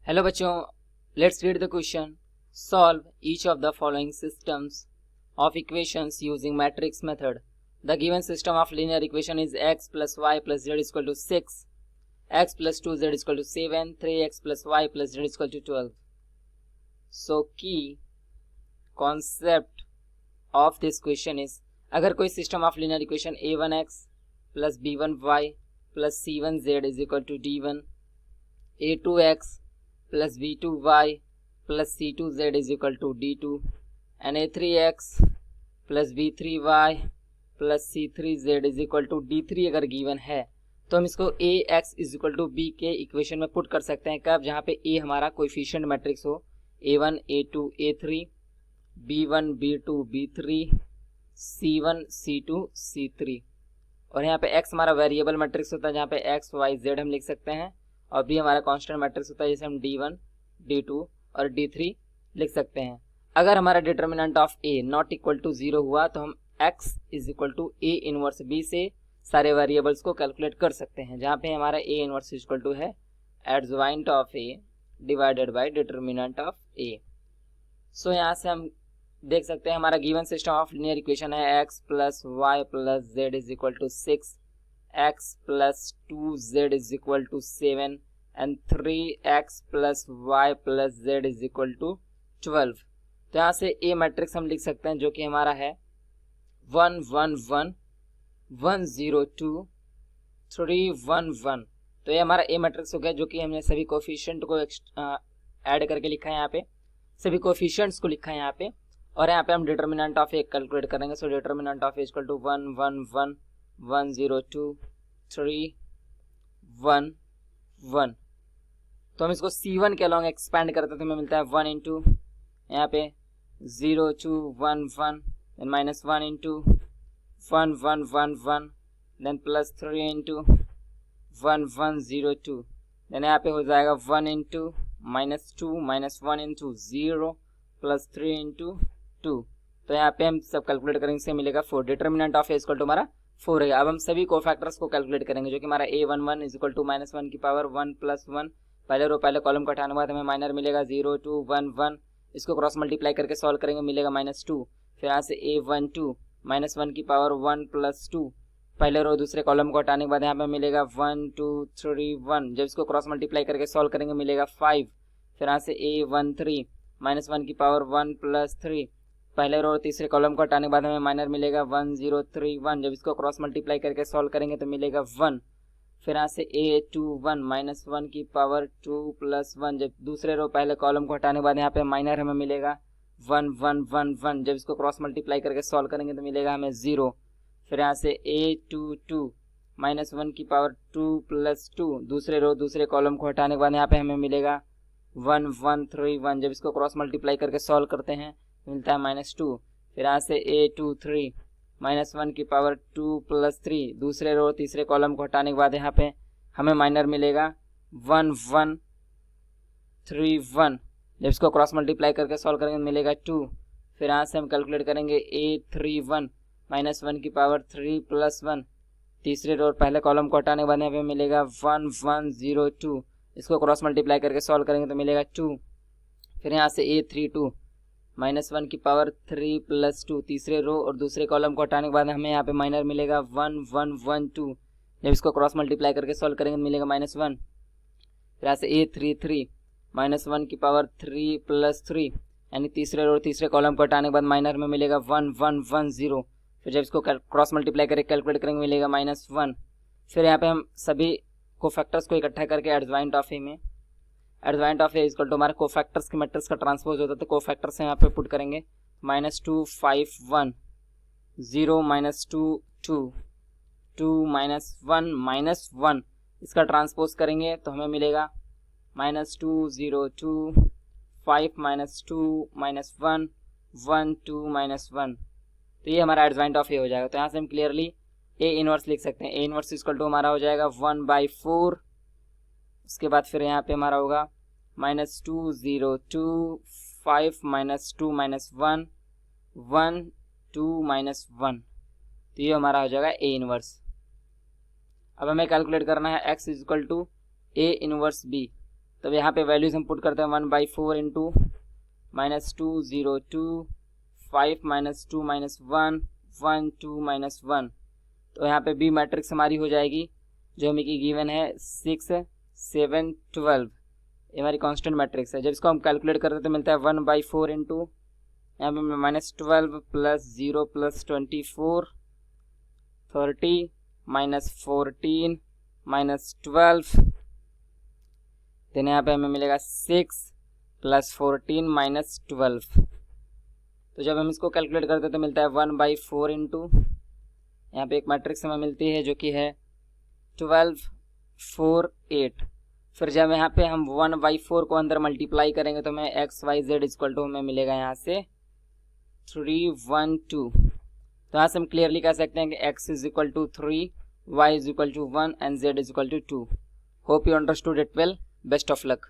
Hello बच्चों, let's read the question. Solve each of the following systems of equations using matrix method. The given system of linear equation is x plus y plus z is equal to 6, x plus 2z is equal to 7, 3x plus y plus z is equal to 12. So key concept of this question is, अगर कोई system of linear equation a1x plus b1y plus c1z is equal to d1, a2x plus b2y plus c2z is equal to d2 and a3x plus b3y plus c3z is equal to d3 अगर given है तो हम इसको ax is equal to b के equation में put कर सकते हैं. कब? जहाँ पे a हमारा कोएफिशिएंट मैट्रिक्स हो, a1 a2 a3, b1 b2 b3, c1 c2 c3, और यहाँ पे x हमारा वेरिएबल मैट्रिक्स होता है जहाँ पे x y z हम लिख सकते हैं, और b हमारा कांस्टेंट मैट्रिक्स होता है जैसे हम d1 d2 और d3 लिख सकते हैं. अगर हमारा determinant of a not equal to 0 हुआ तो हम x is equal to a inverse b से सारे वेरिएबल्स को कैलकुलेट कर सकते हैं, जहाँ पे हमारा a inverse is equal to है adjoint of a divided by determinant of a. So यहाँ से हम देख सकते हैं हमारा given system of linear equation है x plus y plus z is equal to 6, x plus 2z is equal to 7 and 3x plus y plus z is equal to 12. तो यहाँ से a मैट्रिक्स हम लिख सकते हैं जो कि हमारा है 1 1 1 1 0 2 3 1 1. तो ये हमारा a मैट्रिक्स हो गया जो कि हमने सभी कोफिशिएंट को ऐड करके लिखा है, यहाँ पे सभी कोफिशिएंट्स को लिखा है यहाँ पे, और यहाँ पे हम डिटर्मिनेंट ऑफ a कैलकुलेट करेंगे. So determinant of a equal to 1 1 1 1 0 2 3 1 1. तो हम इसको c1 के अलॉन्ग एक्सपैंड करते हैं तो हमें मिलता है 1 इंटू यहाँ पे 0 2 1 1 then minus 1 into 1 1 1 1 then plus 3 into 1 1 0 2 then यहाँ पे हो जाएगा 1 into minus 2 minus 1 into 0 plus 3 into 2. तो यहाँ पे हम सब कैलकुलेट करेंगे, इससे मिलेगा 4. Determinant of A equal to हमारा 4 है. अब हम सभी को फैक्टर्स को कैलकुलेट करेंगे जो कि हमारा a11 is equal to minus 1 की पावर 1 प्लस 1, पहले रो पहले कॉलम को हटाने के बाद हमें माइनर मिलेगा 0 2 1 1, इसको क्रॉस मल्टीप्लाई करके सॉल्व करेंगे मिलेगा माइनस 2. फिर यहाँ से a12 माइनस 1 की पावर 1 प्लस 2, पहले रो दूसरे कॉलम को हटाने के बाद यहाँ पे मिलेगा 1 2 3 1, जब इसको क्रॉस मल्टीप्लाई करके सॉल्व करेंगे मिलेगा 5. फिर यहाँ से a13 माइनस 1 की पावर 1 प्लस 3, पहले रो तीसरे कॉलम को हटाने के बाद हमें माइनर मिलेगा 1 0 3 1, जब इसको क्रॉस मल्टीप्लाई करके सॉल्व करेंगे तो मिलेगा 1. फिर यहाँ से a21 माइनस 1 की पावर 2 प्लस 1, जब दूसरे रो पहले कॉलम को हटाने के बाद यहाँ पे माइनर हमें मिलेगा 1 1 1 1, जब इसको क्रॉस मल्टीप्लाई करके सॉल्व करेंगे तो मिलेगा हमें 0. फिर यहाँ से a22 माइनस 1 की पावर 2 प्लस 2, दूसरे रो दूसरे कॉलम को हटाने के बाद यहाँ पे हमें मिलेगा 1 1 3 1, जब इसको क्रॉस मल्टीप्लाई करके सॉल्व करते हैं मिलता है माइनस 2. फिर यहाँ से a23 माइनस 1 की पावर 2 प्लस 3, दूसरे रो तीसरे कॉलम को हटाने के बाद यहाँ पे हमें माइनर मिलेगा 1 1 3 1, जब इसको क्रॉस मल्टीप्लाई करके सॉल्व करेंगे मिलेगा 2. फिर यहाँ से हम कैलकुलेट करेंगे a31 माइनस 1 की पावर 3 प्लस 1, तीसरे रो पहले कॉलम को हटाने के बाद यहाँ पे मिलेगा 1 1 0 2, इसको क्रॉस मल्टीप्लाई करके सॉल्व करेंगे तो मिलेगा 2. फिर यहाँ से a32 माइनस 1 की पावर 3 प्लस 2, तीसरे रो और दूसरे कॉलम को हटाने के बाद हमें यहाँ पे माइनर मिलेगा 1 1 1 2, जब इसको क्रॉस मल्टीप्लाई करके सॉल्व करेंगे तो मिलेगा माइनस 1. फिर यहाँ से a33 माइनस 1 की पावर 3 प्लस 3, यानी तीसरे रो तीसरे कॉलम को हटाने के बाद माइनर में मिलेगा 1 1 1 0, फिर जब इसको क्रॉस मल्टीप्लाई करके कैलकुलेट करेंगे मिलेगा माइनस 1. फिर यहाँ पे हम सभी को फैक्टर्स को इकट्ठा करके एडजॉइंट ऑफ ए में, adjoint of A equal to हमारे कोफैक्टर्स के मैट्रिक्स का ट्रांसपोज होता है, तो कोफैक्टर्स यहाँ पे पुट करेंगे माइनस 2 5 1 0 माइनस 2 2 2 माइनस 1 माइनस 1, इसका ट्रांसपोज करेंगे तो हमें मिलेगा माइनस 2 0 2 5 माइनस 2 माइनस 1 1 2 माइनस 1. तो ये हमारा एडजॉइंट ऑफ ए हो जाएगा. तो यहाँ से हम क्लियरली ए इनवर्स लिख सकते हैं. ए इनवर्स इक्वल टू हमारा हो जाएगा 1/4. उसके बाद फिर यहाँ पे हमारा होगा माइनस 2 0 2 5 माइनस 2 माइनस 1 1 2 माइनस 1. तो ये हमारा हो जाएगा ए इनवर्स. अब हमें कैलकुलेट करना है x is equal to A inverse B. तो यहाँ पे वैल्यूज हम पुट करते हैं 1/4 इंटू -2 0 2 5 -2 -1 1 2 -1। तो यहाँ पे बी मैट्रिक्स हमारी हो जाएगी जो हमें की गिवन है 6 7 12। ये हमारी कांस्टेंट मैट्रिक्स है। जब इसको हम कैलकुलेट करते हैं तो मिलता है 1/4 इंटू यहाँ पे -12 + 0 + 24 30 -14 -12। देन यहाँ पे हमें मिलेगा 6 + 14 -12। तो जब हम इसको कैलकुलेट करते हैं तो मिलता है 1/4 इंटू यहाँ पे एक मैट्रिक्स हमें मिलती है जो कि है 12 4 8। फिर जब यहाँ पे हम 1/4 को अंदर मल्टीप्लाई करेंगे तो हमें XYZ इक्वल टू हमें मिलेगा यहाँ से 3 1 2। तो यहाँ से हम क्लियरली कह सकते हैं कि x = 3, y = 1 and z = 2। Hope you understood it well. Best of luck.